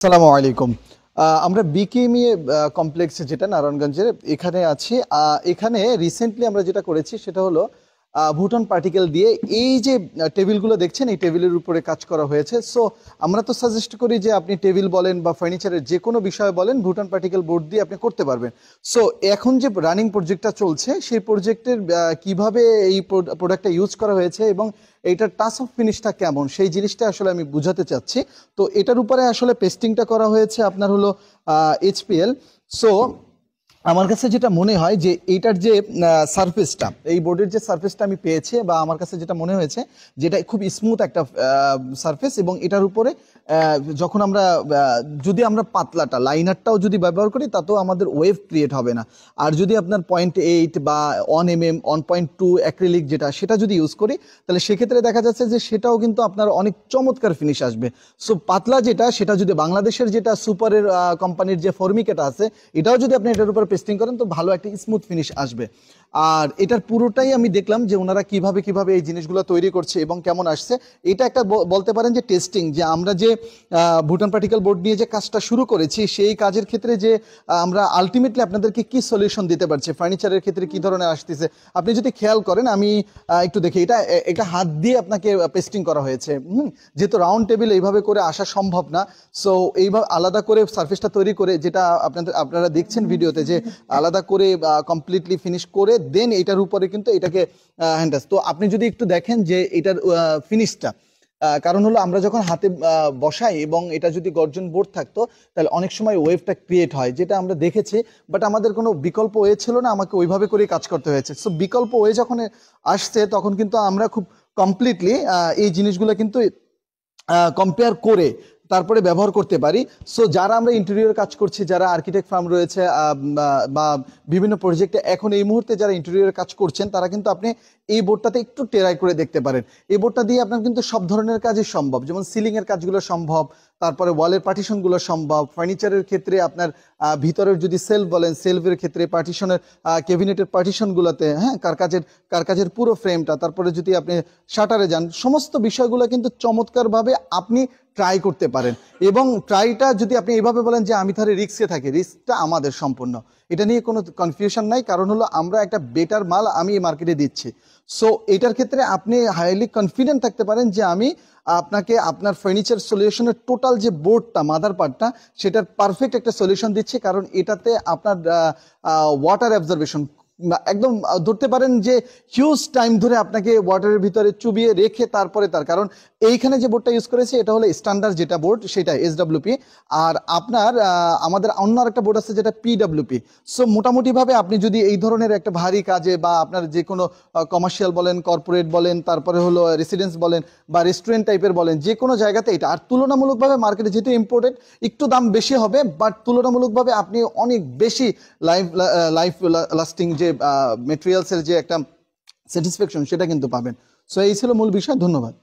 আসসালামু আলাইকুম। আমরা বিকেএমই কমপ্লেক্সে যেটা নারায়ণগঞ্জের এখানে আছি। এখানে রিসেন্টলি আমরা যেটা করেছি সেটা হলো ভুটন পার্টিকেল দিয়ে এই যে টেবিলগুলো দেখছেন এই টেবিলের উপরে কাজ করা হয়েছে। সো আমরা তো সাজেস্ট করি যে আপনি টেবিল বলেন বা ফার্নিচারের যে কোনো বিষয় বলেন ভুটন পার্টিকেল বোর্ড দিয়ে আপনি করতে পারবেন। সো এখন যে রানিং প্রজেক্টটা চলছে সেই প্রজেক্টের কিভাবে এই প্রোডাক্টটা ইউজ করা হয়েছে এবং এইটার টাচ অফ ফিনিশটা কেমন সেই জিনিসটা আসলে আমি বুঝাতে চাচ্ছি। তো এটার উপরে আসলে পেস্টিংটা করা হয়েছে আপনার হলো এইচপিএল। সো আমার কাছে যেটা মনে হয় যে এইটার যে সারফেসটা এই বোর্ডের যে সারফেসটা আমি পেয়েছি বা আমার কাছে যেটা মনে হয়েছে যেটা খুব স্মুথ একটা সারফেস এবং এটার উপরে যখন আমরা যদি আমরা পাতলাটা লাইনারটাও যদি ব্যবহার করি তাতেও আমাদের ওয়েভ ক্রিয়েট হবে না। আর যদি আপনার 0.8 বা 1 mm 1.2 অ্যাক্রিলিক যেটা সেটা যদি ইউজ করি তাহলে সেক্ষেত্রে দেখা যাচ্ছে যে সেটাও কিন্তু আপনার অনেক চমৎকার ফিনিশ আসবে। সো পাতলা যেটা সেটা যদি বাংলাদেশের যেটা সুপারের কোম্পানির যে ফর্মিকেটা আছে এটাও যদি আপনি এটার উপর পেস্টিং করেন তো ভালো একটা স্মুথ ফিনিশ আসবে। আর এটার পুরোটাই আমি দেখলাম যে ওনারা কিভাবে কিভাবে এই জিনিসগুলো তৈরি করছে এবং কেমন আসছে। এটা একটা বলতে পারেন যে টেস্টিং, যে আমরা যে ভুটান পার্টিকেল বোর্ড নিয়ে যে কাজটা শুরু করেছি সেই কাজের ক্ষেত্রে যে আমরা আলটিমেটলি আপনাদেরকে কি সলিউশন দিতে পারছি, ফার্নিচারের ক্ষেত্রে কি ধরনের আসতেছে। আপনি যদি খেয়াল করেন আমি একটু দেখি এটা এটা হাত দিয়ে আপনাকে পেস্টিং করা হয়েছে। যেহেতু রাউন্ড টেবিল এইভাবে করে আসা সম্ভব না, সো এইভাবে আলাদা করে সার্ফেসটা তৈরি করে যেটা আপনারা দেখছেন ভিডিওতে যে আলাদা করে কমপ্লিটলি ফিনিশ করে দেন এটার উপরে কিন্তু এটাকে হ্যান্ডাস। তো আপনি যদি একটু দেখেন যে এটার ফিনিশটা, কারণ হলো আমরা যখন হাতে বসাই এবং এটা যদি গর্জন বোর্ড থাকতো তাহলে অনেক সময় ওয়েভটা ক্রিয়েট হয় যেটা আমরা দেখেছি। বাট আমাদের কোনো বিকল্প ওয়ে ছিল না, আমাকে ওইভাবে করে কাজ করতে হয়েছে। সো বিকল্প ওয়ে যখন আসছে তখন কিন্তু আমরা খুব কমপ্লিটলি এই জিনিসগুলো কিন্তু কম্পেয়ার করে তারপরে ব্যবহার করতে পারি। সো যারা আমরা ইন্টেরিয়র কাজ করছি, যারা আর্কিটেক্ট ফার্ম রয়েছে বা বিভিন্ন প্রজেক্টে এখন এই মুহূর্তে যারা ইন্টেরিয়র কাজ করছেন তারা কিন্তু আপনি এই বোর্ডটাতে একটু ট্রাই করে দেখতে পারেন। এই বোর্ডটা দিয়ে আপনার কিন্তু সব ধরনের কাজই সম্ভব, যেমন সিলিং এর কাজগুলো সম্ভব, তারপরে ওয়ালের পার্টিশনগুলো সম্ভব, ফার্নিচারের ক্ষেত্রে আপনার ভিতরের যদি সেলফ বলেন সেলফের ক্ষেত্রে পার্টিশনের ক্যাবিনেটের পার্টিশনগুলোতে, হ্যাঁ, কারকাজের পুরো ফ্রেমটা, তারপরে যদি আপনি শাটারে যান, সমস্ত বিষয়গুলো কিন্তু চমৎকারভাবে আপনি ট্রাই করতে পারেন। এবং ট্রাইটা যদি আপনি এইভাবে বলেন যে আমি তাহলে রিস্কে থাকি, রিস্কটা আমাদের সম্পূর্ণ, এটা নিয়ে কোনো কনফিউশন নাই। কারণ হলো আমরা একটা বেটার মাল আমি এই মার্কেটে দিচ্ছি। সো এটার ক্ষেত্রে আপনি হাইলি কনফিডেন্ট থাকতে পারেন যে আমি আপনাকে আপনার ফার্নিচার সলিউশনের টোটাল যে বোর্ডটা মাদার পার্টটা সেটার পারফেক্ট একটা সলিউশন দিচ্ছি। কারণ এটাতে আপনার ওয়াটার অ্যাবজর্বেশন একদম ধরতে পারেন যে হিউজ টাইম ধরে আপনাকে ওয়াটারের ভিতরে চুবিয়ে রেখে তারপরে কারণ এইখানে যে বোর্ডটা ইউজ করেছে এটা হলো স্ট্যান্ডার্ড যেটা বোর্ড সেটা SWP। আর আপনার আমাদের অন্য একটা বোর্ড আছে যেটা PWP। সো মোটামুটিভাবে আপনি যদি এই ধরনের একটা ভারী কাজে বা আপনার যে কোনো কমার্শিয়াল বলেন, কর্পোরেট বলেন, তারপরে হলো রেসিডেন্স বলেন বা রেস্টুরেন্ট টাইপের বলেন, যে কোনো জায়গাতে এটা। আর তুলনামূলকভাবে মার্কেটে যেহেতু ইম্পোর্টেড একটু দাম বেশি হবে, বাট তুলনামূলকভাবে আপনি অনেক বেশি লাইফ লাস্টিং যে মেটেরিয়ালসের যে একটা স্যাটিসফ্যাকশন সেটা কিন্তু পাবেন। সো এই ছিল মূল বিষয়। ধন্যবাদ।